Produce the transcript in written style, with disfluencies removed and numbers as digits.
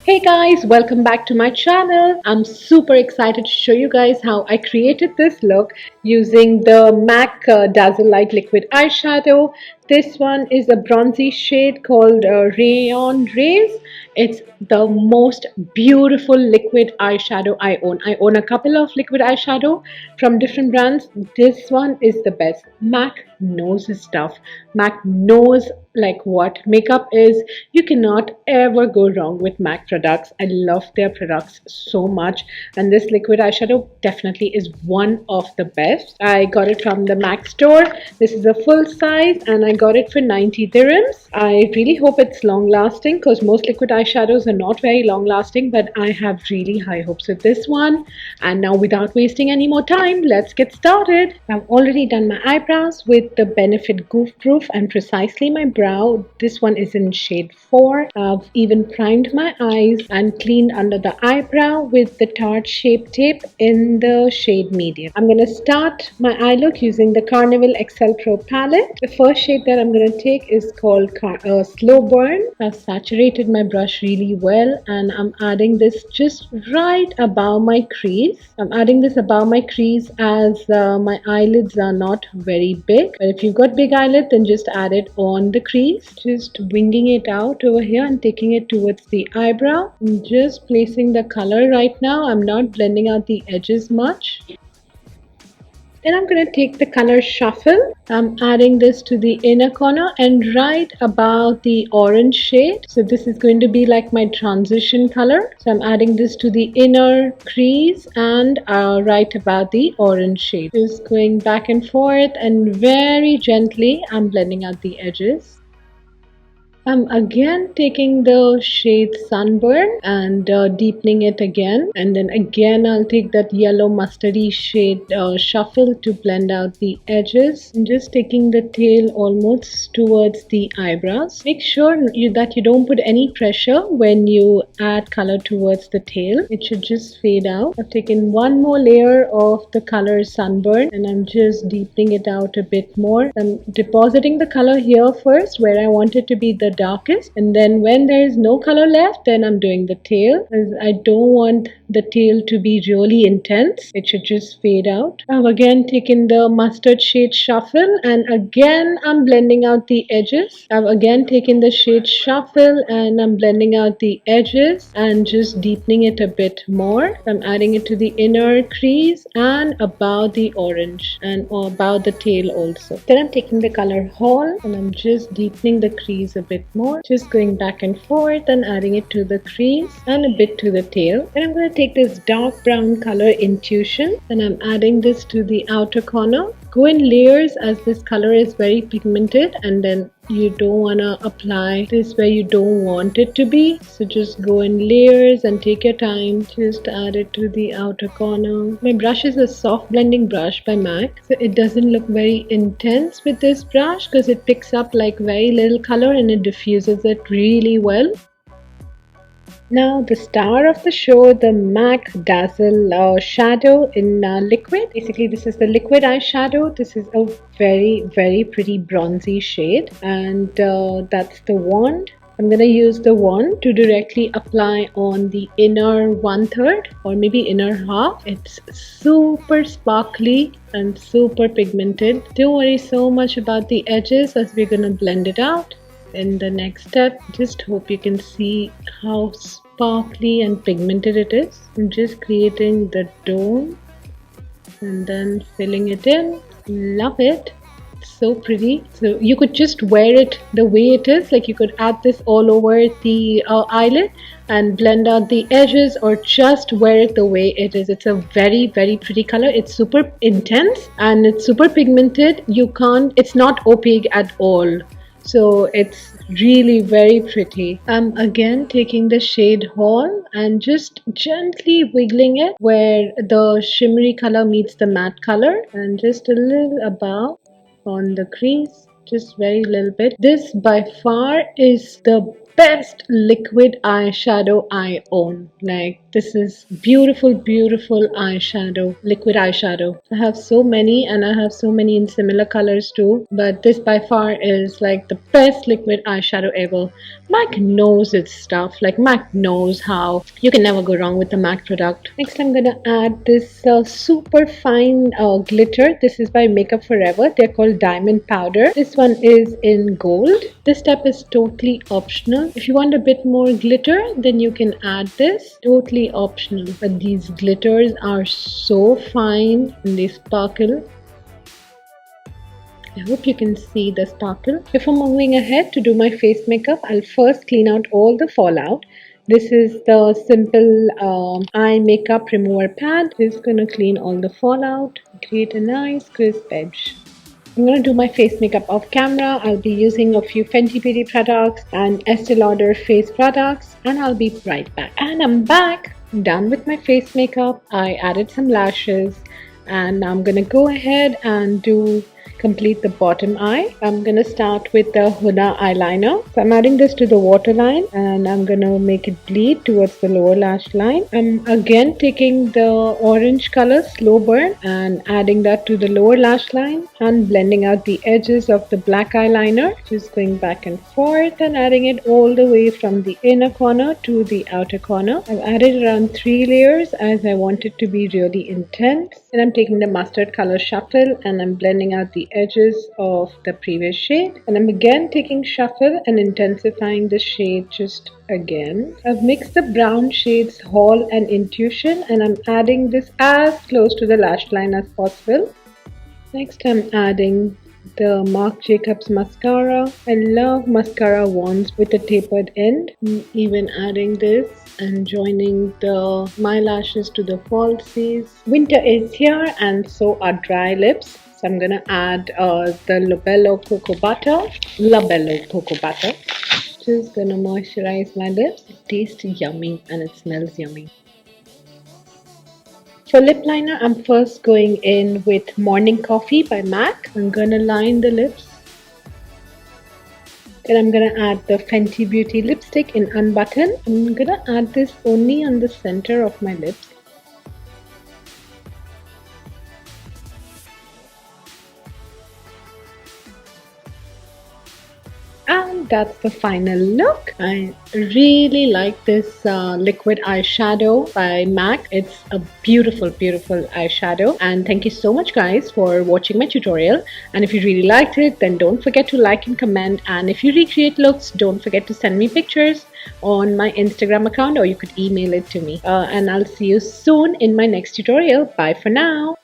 Hey guys, welcome back to my channel. I'm super excited to show you guys how I created this look using the MAC Dazzle Liquid eyeshadow. This one is a bronzy shade called Rayon Rays. It's the most beautiful liquid eyeshadow I own. I own a couple of liquid eyeshadow from different brands. This one is the best. MAC knows his stuff. MAC knows like what makeup is. You cannot ever go wrong with MAC products. I love their products so much, and this liquid eyeshadow definitely is one of the best. I got it from the MAC store. This is a full size and I got it for 90 dirhams. I really hope it's long lasting because most liquid eyeshadows are not very long lasting, but I have really high hopes with this one. And now without wasting any more time, let's get started. I've already done my eyebrows with the Benefit Goof Proof and Precisely My Brow. This one is in shade 4. I've even primed my eyes and cleaned under the eyebrow with the Tarte Shape Tape in the shade medium. I'm going to start my eye look using the Carnival XL Pro palette. The first shade that I'm going to take is called Slow Burn. I've saturated my brush really well and I'm adding this just right above my crease. I'm adding this above my crease as my eyelids are not very big. But if you've got big eyelid, then just add it on the crease. Just winging it out over here and taking it towards the eyebrow. I'm just placing the color right now. I'm not blending out the edges much. Then I'm going to take the color Shuffle. I'm adding this to the inner corner and right above the orange shade. So this is going to be like my transition color. So I'm adding this to the inner crease and right above the orange shade. Just going back and forth and very gently I'm blending out the edges. I'm again taking the shade Sunburn and deepening it again, and then again I'll take that yellow mustardy shade Shuffle to blend out the edges. I'm just taking the tail almost towards the eyebrows. Make sure that you don't put any pressure when you add color towards the tail. It should just fade out. I've taken one more layer of the color Sunburn and I'm just deepening it out a bit more. I'm depositing the color here first where I want it to be the darkest, and then when there is no color left, then I'm doing the tail, as I don't want the tail to be really intense. It should just fade out. I've again taken the mustard shade Shuffle and again I'm blending out the edges. I've again taken the shade Shuffle and I'm blending out the edges and just deepening it a bit more. I'm adding it to the inner crease and above the orange and above the tail also. Then I'm taking the color Hall and I'm just deepening the crease a bit more, just going back and forth and adding it to the crease and a bit to the tail. And I'm going to take this dark brown color Intuition and I'm adding this to the outer corner. Go in layers as this color is very pigmented, and then you don't want to apply this where you don't want it to be, so just go in layers and take your time. Just add it to the outer corner. My brush is a soft blending brush by MAC, so it doesn't look very intense with this brush because it picks up like very little color and it diffuses it really well. Now the star of the show, the MAC Dazzle Shadow in Liquid. Basically this is the liquid eyeshadow. This is a very pretty bronzy shade, and that's the wand. I'm going to use the wand to directly apply on the inner 1/3 or maybe inner half. It's super sparkly and super pigmented. Don't worry so much about the edges as we're going to blend it out. In the next step, just hope you can see how sparkly and pigmented it is. I'm just creating the dome and then filling it in. Love it. So pretty. So you could just wear it the way it is, like you could add this all over the eyelid and blend out the edges, or just wear it the way it is. It's a very pretty color. It's super intense and it's super pigmented. It's not opaque at all. So it's really very pretty. I'm again taking the shade Hall and just gently wiggling it where the shimmery color meets the matte color, and just a little above on the crease, just very little bit. This by far is the best liquid eyeshadow I own. Like, this is beautiful, beautiful eyeshadow, liquid eyeshadow. I have so many, and I have so many in similar colors too, but this by far is like the best liquid eyeshadow ever. Mac knows its stuff. Like, Mac knows how you can never go wrong with the Mac product. Next, I'm gonna add this super fine glitter. This is by Makeup Forever. They're called Diamond Powder. This one is in gold. This step is totally optional. If you want a bit more glitter, then you can add this. Totally optional. But these glitters are so fine and they sparkle. I hope you can see the sparkle. Before moving ahead to do my face makeup, I'll first clean out all the fallout. This is the simple eye makeup remover pad. It's going to clean all the fallout, create a nice crisp edge. I'm going to do my face makeup off camera. I'll be using a few Fenty Beauty products and Estee Lauder face products, and I'll be right back. And I'm back, done with my face makeup. I added some lashes, and I'm going to go ahead and complete the bottom eye. I'm gonna start with the Huda eyeliner. So I'm adding this to the waterline and I'm gonna make it bleed towards the lower lash line. I'm again taking the orange color slow burn and adding that to the lower lash line and blending out the edges of the black eyeliner, just going back and forth and adding it all the way from the inner corner to the outer corner. I've added around 3 layers as I want it to be really intense. And I'm taking the mustard color shuffle and I'm blending out the edges of the previous shade, and I'm again taking shuffle and intensifying the shade just again. I've mixed the brown shades Hall and Intuition, and I'm adding this as close to the lash line as possible. Next, I'm adding the Marc Jacobs mascara. I love mascara wands with a tapered end. I'm even adding this and joining my lashes to the falsies. Winter is here and so are dry lips. So I'm gonna add the Labello cocoa butter. Just gonna moisturize my lips. It tastes yummy and it smells yummy. For lip liner, I'm first going in with Morning Coffee by MAC. I'm gonna line the lips. Then I'm gonna add the Fenty Beauty lipstick in Unbutton. I'm gonna add this only on the center of my lips. And that's the final look. I really like this liquid eyeshadow by MAC. It's a beautiful, beautiful eyeshadow. And thank you so much, guys, for watching my tutorial. And if you really liked it, then don't forget to like and comment. And if you recreate looks, don't forget to send me pictures on my Instagram account, or you could email it to me. And I'll see you soon in my next tutorial. Bye for now.